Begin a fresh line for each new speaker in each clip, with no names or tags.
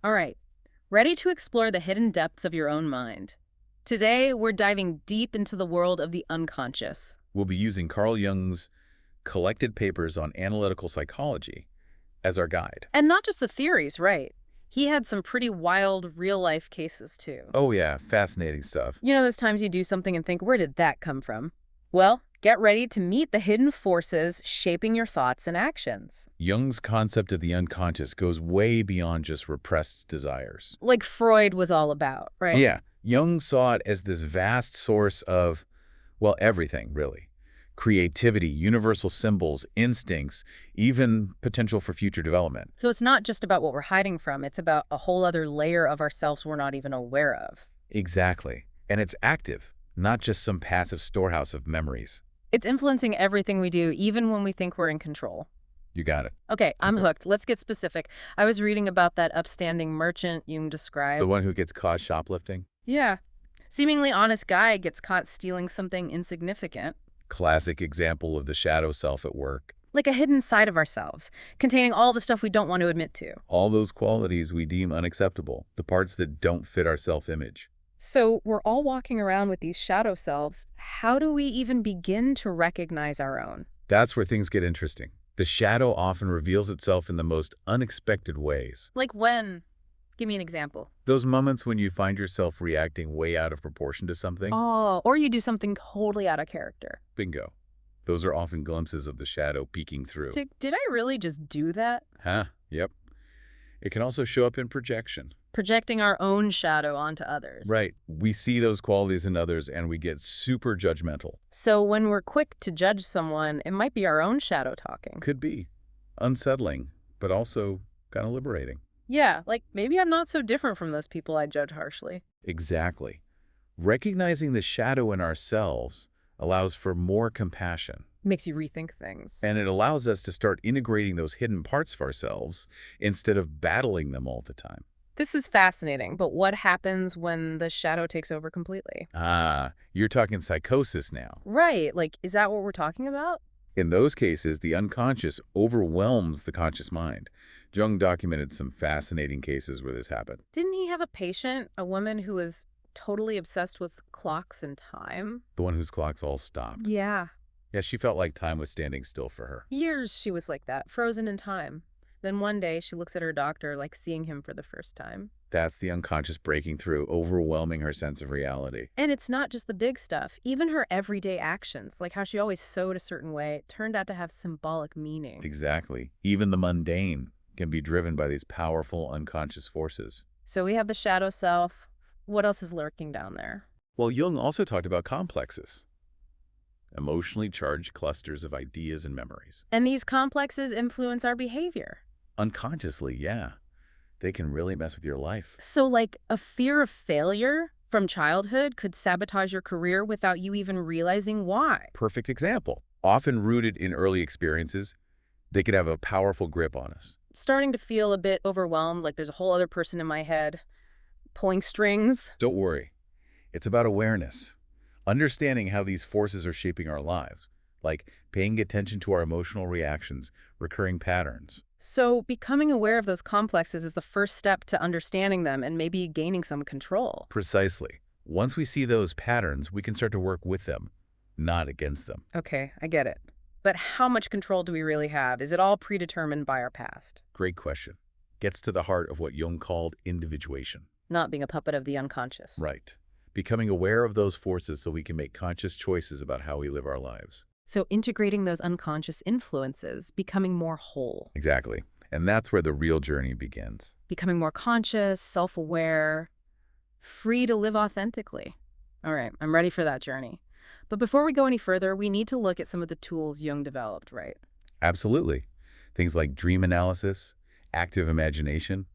All right, ready to explore the hidden depths of your own mind. Today, we're diving deep into the world of the unconscious.
We'll be using Carl Jung's collected papers on analytical psychology as our guide.
And not just the theories, right? He had some pretty wild real-life cases, too.
Oh yeah, fascinating stuff.
You know those times you do something and think, where did that come from? Well, get ready to meet the hidden forces shaping your thoughts and actions.
Jung's concept of the unconscious goes way beyond just repressed desires.
Like Freud was all about, right?
Yeah, Jung saw it as this vast source of, well, everything, really. Creativity, universal symbols, instincts, even potential for future development.
So it's not just about what we're hiding from, it's about a whole other layer of ourselves we're not even aware of.
Exactly. And it's active, not just some passive storehouse of memories.
It's influencing everything we do, even when we think we're in control.
You got it.
Okay, I'm hooked. Let's get specific. I was reading about that upstanding merchant Jung described.
The one who gets caught shoplifting?
Yeah. Seemingly honest guy gets caught stealing something insignificant.
Classic example of the shadow self at work.
Like a hidden side of ourselves, containing all the stuff we don't want to admit to.
All those qualities we deem unacceptable, the parts that don't fit our self-image.
So we're all walking around with these shadow selves. How do we even begin to recognize our own?
That's where things get interesting. The shadow often reveals itself in the most unexpected ways.
Like when? Give me an example.
Those moments when you find yourself reacting way out of proportion to something.
Oh, or you do something totally out of character.
Bingo. Those are often glimpses of the shadow peeking through.
Did I really just do that?
Huh? Yep. It can also show up in projection.
Projecting our own shadow onto others.
Right. We see those qualities in others and we get super judgmental.
So when we're quick to judge someone, it might be our own shadow talking.
Could be. Unsettling, but also kind of liberating.
Yeah, like maybe I'm not so different from those people I judge harshly.
Exactly. Recognizing the shadow in ourselves allows for more compassion.
Makes you rethink things.
And it allows us to start integrating those hidden parts of ourselves instead of battling them all the time.
This is fascinating, but what happens when the shadow takes over completely?
Ah, you're talking psychosis now.
Right, like is that what we're talking about?
In those cases, the unconscious overwhelms the conscious mind. Jung documented some fascinating cases where this happened.
Didn't he have a patient, a woman who was totally obsessed with clocks and time?
The one whose clocks all stopped.
Yeah.
Yeah, she felt like time was standing still for her.
Years she was like that, frozen in time. Then one day she looks at her doctor like seeing him for the first time.
That's the unconscious breaking through, overwhelming her sense of reality.
And it's not just the big stuff. Even her everyday actions, like how she always sewed a certain way, turned out to have symbolic meaning.
Exactly. Even the mundane can be driven by these powerful unconscious forces.
So we have the shadow self. What else is lurking down there?
Well, Jung also talked about complexes. Emotionally charged clusters of ideas and memories.
And these complexes influence our behavior.
Unconsciously, yeah. They can really mess with your life.
So like a fear of failure from childhood could sabotage your career without you even realizing why.
Perfect example. Often rooted in early experiences, they could have a powerful grip on us.
Starting to feel a bit overwhelmed, like there's a whole other person in my head pulling strings.
Don't worry. It's about awareness. Understanding how these forces are shaping our lives, like paying attention to our emotional reactions, recurring patterns.
So becoming aware of those complexes is the first step to understanding them and maybe gaining some control.
Precisely. Once we see those patterns, we can start to work with them, not against them.
Okay, I get it. But how much control do we really have? Is it all predetermined by our past?
Great question. Gets to the heart of what Jung called individuation.
Not being a puppet of the unconscious.
Right. Becoming aware of those forces so we can make conscious choices about how we live our lives.
So integrating those unconscious influences, becoming more whole.
Exactly. And that's where the real journey begins.
Becoming more conscious, self-aware, free to live authentically. All right, I'm ready for that journey. But before we go any further, we need to look at some of the tools Jung developed, right?
Absolutely. Things like dream analysis, active imagination,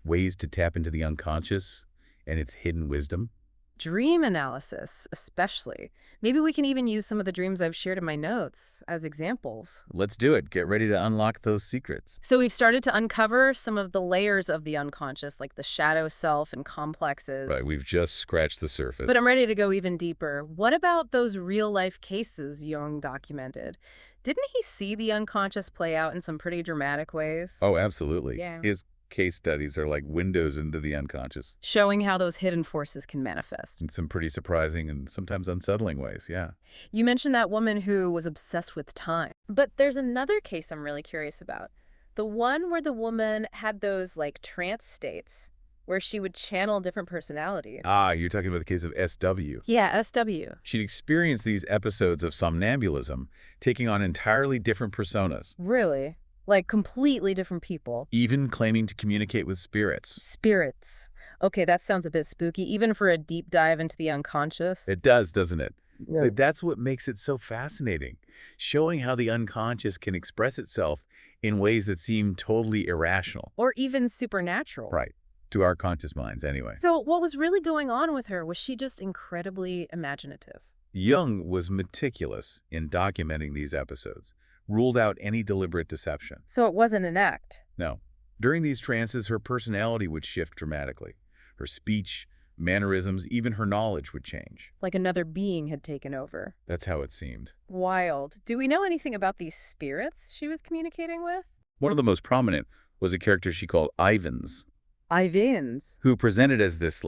ways to tap into the unconscious and its hidden wisdom.
Dream analysis, especially. Maybe we can even use some of the dreams I've shared in my notes as examples.
Let's do it. Get ready to unlock those secrets.
So we've started to uncover some of the layers of the unconscious, like the shadow self and complexes.
Right, we've just scratched the surface.
But I'm ready to go even deeper. What about those real-life cases Jung documented? Didn't he see the unconscious play out in some pretty dramatic ways?
Oh, absolutely.
Yeah.
His case studies are like windows into the unconscious
Showing how those hidden forces can manifest.
in some pretty surprising and sometimes unsettling ways, yeah.
You mentioned that woman who was obsessed with time. But there's another case I'm really curious about. The one where the woman had those like trance states where she would channel different personalities.
Ah, you're talking about the case of SW.
Yeah, SW.
She'd experienced these episodes of somnambulism, taking on entirely different personas,
Really? Like completely different people.
even claiming to communicate with spirits.
Spirits. Okay, that sounds a bit spooky, even for a deep dive into the unconscious.
It does, doesn't it?
Yeah.
That's what makes it so fascinating, showing how the unconscious can express itself in ways that seem totally irrational.
Or even supernatural.
Right. To our conscious minds, anyway.
So what was really going on with her? Was she just incredibly imaginative?
Jung was meticulous in documenting these episodes, ruled out any deliberate deception.
So it wasn't an act.
No. During these trances, her personality would shift dramatically. Her speech, mannerisms, even her knowledge would change.
Like another being had taken over.
That's how it seemed.
Wild. Do we know anything about these spirits she was communicating with?
One of the most prominent was a character she called Ivans,
Ivans.
who presented as this,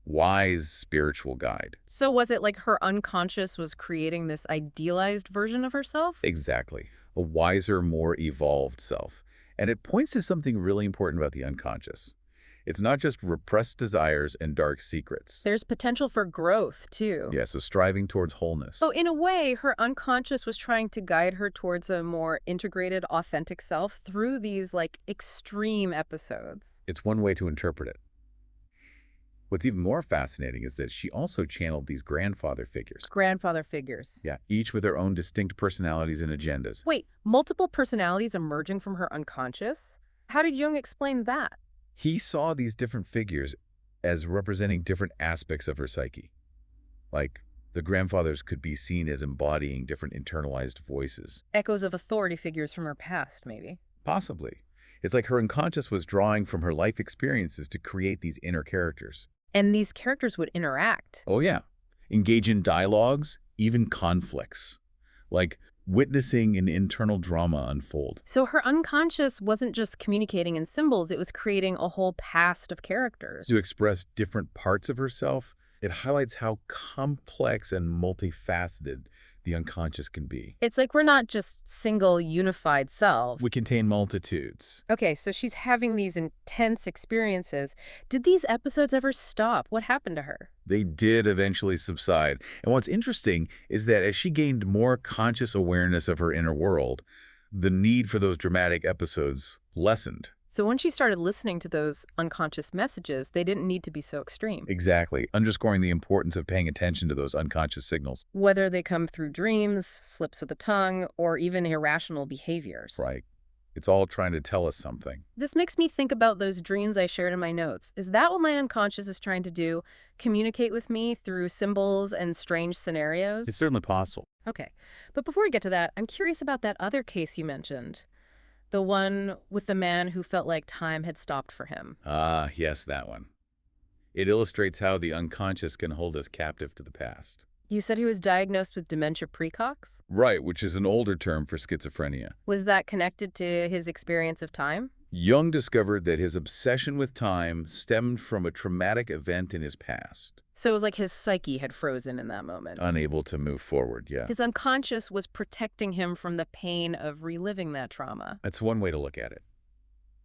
wise spiritual guide.
So was it like her unconscious was creating this idealized version of herself?
Exactly. A wiser, more evolved self. And it points to something really important about the unconscious. It's not just repressed desires and dark secrets.
There's potential for growth, too.
Yeah, so striving towards wholeness.
So in a way, her unconscious was trying to guide her towards a more integrated, authentic self through these, extreme episodes.
It's one way to interpret it. What's even more fascinating is that she also channeled these grandfather figures.
Grandfather figures.
Yeah, each with their own distinct personalities and agendas.
Wait, multiple personalities emerging from her unconscious? How did Jung explain that?
He saw these different figures as representing different aspects of her psyche. Like, the grandfathers could be seen as embodying different internalized voices.
Echoes of authority figures from her past, maybe.
Possibly. It's like her unconscious was drawing from her life experiences to create these inner characters.
And these characters would interact.
Oh, yeah. Engage in dialogues, even conflicts. Like witnessing an internal drama unfold.
So her unconscious wasn't just communicating in symbols, it was creating a whole past of characters.
To express different parts of herself, it highlights how complex and multifaceted the unconscious can be.
It's like we're not just single, unified selves.
We contain multitudes.
Okay, so she's having these intense experiences. Did these episodes ever stop? What happened to her?
They did eventually subside. And what's interesting is that as she gained more conscious awareness of her inner world, the need for those dramatic episodes lessened.
So when she started listening to those unconscious messages, they didn't need to be so extreme.
Exactly, underscoring the importance of paying attention to those unconscious signals.
Whether they come through dreams, slips of the tongue, or even irrational behaviors.
Right. It's all trying to tell us something.
This makes me think about those dreams I shared in my notes. Is that what my unconscious is trying to do? Communicate with me through symbols and strange scenarios?
It's certainly possible.
Okay. But before we get to that, I'm curious about that other case you mentioned. The one with the man who felt like time had stopped for him.
Ah, yes, that one. It illustrates how the unconscious can hold us captive to the past.
You said he was diagnosed with dementia precox?
Right, which is an older term for schizophrenia.
Was that connected to his experience of time?
Jung discovered that his obsession with time stemmed from a traumatic event in his past.
So it was like his psyche had frozen in that moment.
Unable to move forward, yeah.
His unconscious was protecting him from the pain of reliving that trauma.
That's one way to look at it.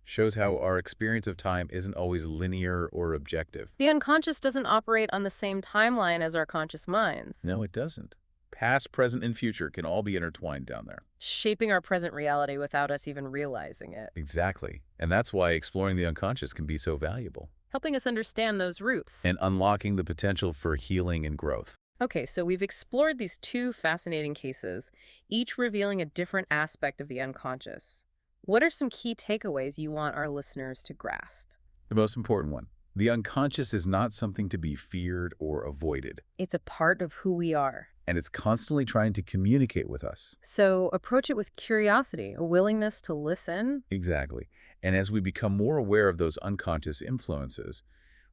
Shows how our experience of time isn't always linear or objective.
The unconscious doesn't operate on the same timeline as our conscious minds.
No, it doesn't. Past, present, and future can all be intertwined down there.
Shaping our present reality without us even realizing it.
Exactly. And that's why exploring the unconscious can be so valuable.
Helping us understand those roots.
And unlocking the potential for healing and growth.
Okay, so we've explored these two fascinating cases, each revealing a different aspect of the unconscious. What are some key takeaways you want our listeners to grasp?
The most important one. The unconscious is not something to be feared or avoided.
It's a part of who we are.
And it's constantly trying to communicate with us.
So approach it with curiosity, a willingness to listen.
Exactly. And as we become more aware of those unconscious influences,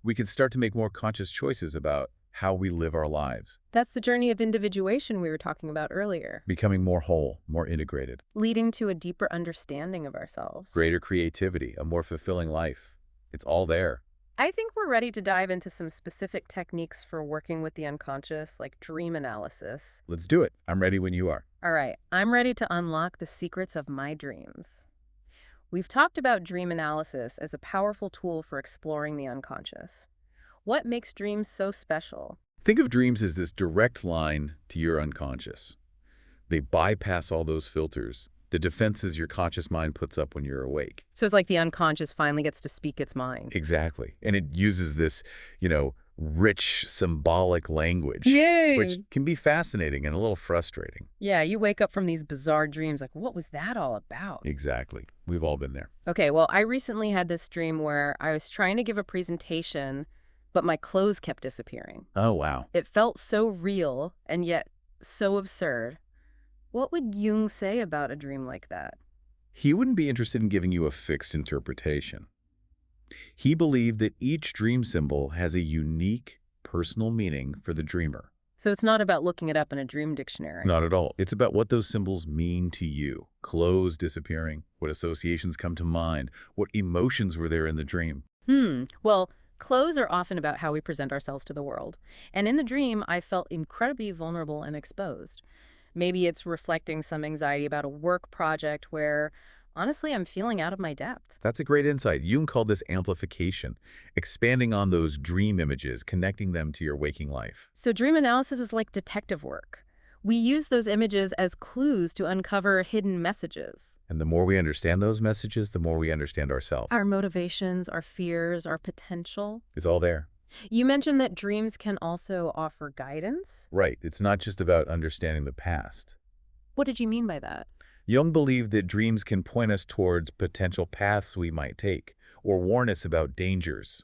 we can start to make more conscious choices about how we live our lives,
That's the journey of individuation we were talking about earlier,
becoming more whole, more integrated,
leading to a deeper understanding of ourselves.
greater creativity, a more fulfilling life. It's all there.
I think we're ready to dive into some specific techniques for working with the unconscious, like dream analysis.
Let's do it. I'm ready when you are.
All right, I'm ready to unlock the secrets of my dreams. We've talked about dream analysis as a powerful tool for exploring the unconscious. What makes dreams so special?
Think of dreams as this direct line to your unconscious. They bypass all those filters, the defenses your conscious mind puts up when you're awake.
So it's like the unconscious finally gets to speak its mind.
Exactly. And it uses this, rich symbolic language,
Yay!
which can be fascinating and a little frustrating.
Yeah, you wake up from these bizarre dreams like, what was that all about?
Exactly. We've all been there.
Okay, well, I recently had this dream where I was trying to give a presentation, but my clothes kept disappearing.
Oh, wow.
It felt so real and yet so absurd. What would Jung say about a dream like that?
He wouldn't be interested in giving you a fixed interpretation. He believed that each dream symbol has a unique, personal meaning for the dreamer.
So it's not about looking it up in a dream dictionary.
Not at all. It's about what those symbols mean to you. Clothes disappearing, what associations come to mind, what emotions were there in the dream.
Well, clothes are often about how we present ourselves to the world. And in the dream, I felt incredibly vulnerable and exposed. Maybe it's reflecting some anxiety about a work project where, honestly, I'm feeling out of my depth.
That's a great insight. Jung called this amplification, expanding on those dream images, connecting them to your waking life.
So dream analysis is like detective work. We use those images as clues to uncover hidden messages.
And the more we understand those messages, the more we understand ourselves.
Our motivations, our fears, our potential.
It's all there.
You mentioned that dreams can also offer guidance.
Right. It's not just about understanding the past.
What did you mean by that?
Jung believed that dreams can point us towards potential paths we might take, or warn us about dangers,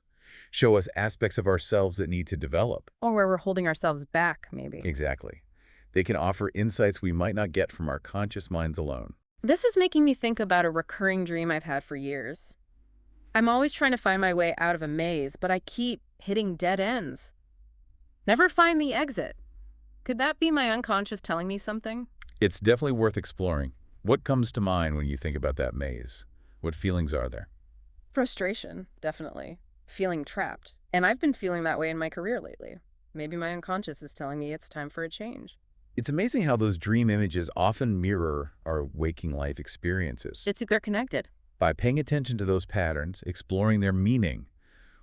show us aspects of ourselves that need to develop.
Or where we're holding ourselves back, maybe.
Exactly. They can offer insights we might not get from our conscious minds alone.
This is making me think about a recurring dream I've had for years. I'm always trying to find my way out of a maze, but I keep hitting dead ends. Never find the exit. Could that be my unconscious telling me something?
It's definitely worth exploring. What comes to mind when you think about that maze? What feelings are there?
Frustration, definitely. Feeling trapped. And I've been feeling that way in my career lately. Maybe my unconscious is telling me it's time for a change.
It's amazing how those dream images often mirror our waking life experiences.
They're connected.
By paying attention to those patterns, exploring their meaning,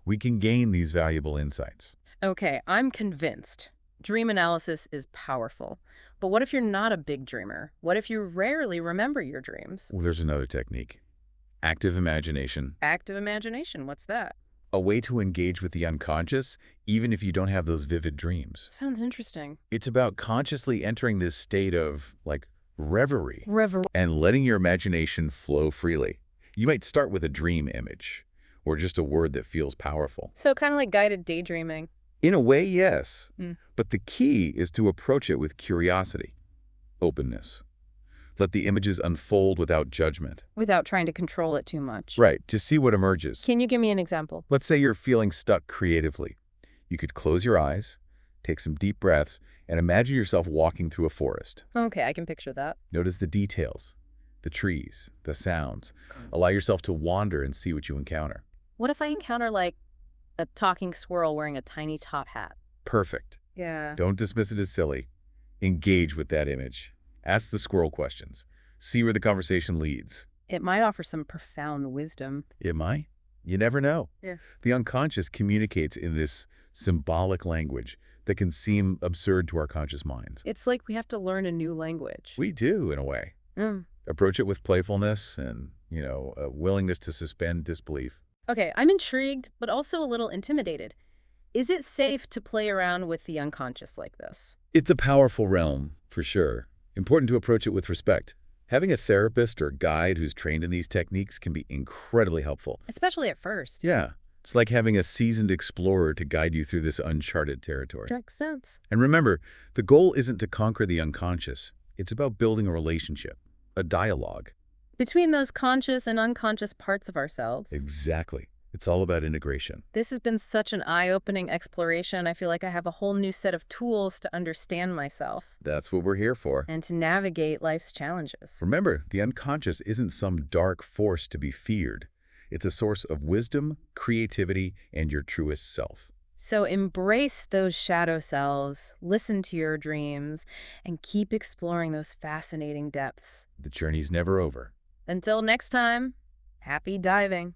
we can gain these valuable insights.
Okay, I'm convinced. Dream analysis is powerful. But what if you're not a big dreamer? What if you rarely remember your dreams?
Well, there's another technique. Active imagination.
Active imagination, what's that?
A way to engage with the unconscious, even if you don't have those vivid dreams.
Sounds interesting.
It's about consciously entering this state of, reverie. And letting your imagination flow freely. You might start with a dream image, or just a word that feels powerful.
So kind of like guided daydreaming.
In a way, yes. But the key is to approach it with curiosity, openness. Let the images unfold without judgment.
Without trying to control it too much.
Right, to see what emerges.
Can you give me an example?
Let's say you're feeling stuck creatively. You could close your eyes, take some deep breaths, and imagine yourself walking through a forest.
Okay, I can picture that.
Notice the details, the trees, the sounds. Allow yourself to wander and see what you encounter.
What if I encounter, like, a talking squirrel wearing a tiny top hat?
Perfect.
Yeah.
Don't dismiss it as silly. Engage with that image. Ask the squirrel questions. See where the conversation leads.
It might offer some profound wisdom.
It might. You never know.
Yeah.
The unconscious communicates in this symbolic language that can seem absurd to our conscious minds.
It's like we have to learn a new language.
We do, in a way. Approach it with playfulness and, a willingness to suspend disbelief.
Okay, I'm intrigued, but also a little intimidated. Is it safe to play around with the unconscious like this?
It's a powerful realm, for sure. Important to approach it with respect. Having a therapist or guide who's trained in these techniques can be incredibly helpful.
Especially at first.
Yeah. It's like having a seasoned explorer to guide you through this uncharted territory.
Makes sense.
And remember, the goal isn't to conquer the unconscious. It's about building a relationship, a dialogue.
Between those conscious and unconscious parts of ourselves.
Exactly. It's all about integration.
This has been such an eye-opening exploration. I feel like I have a whole new set of tools to understand myself
That's what we're here for.
and to navigate life's challenges.
Remember, the unconscious isn't some dark force to be feared. It's a source of wisdom, creativity, and your truest self.
So embrace those shadow selves, listen to your dreams, and keep exploring those fascinating depths.
The journey's never over.
Until next time, happy diving.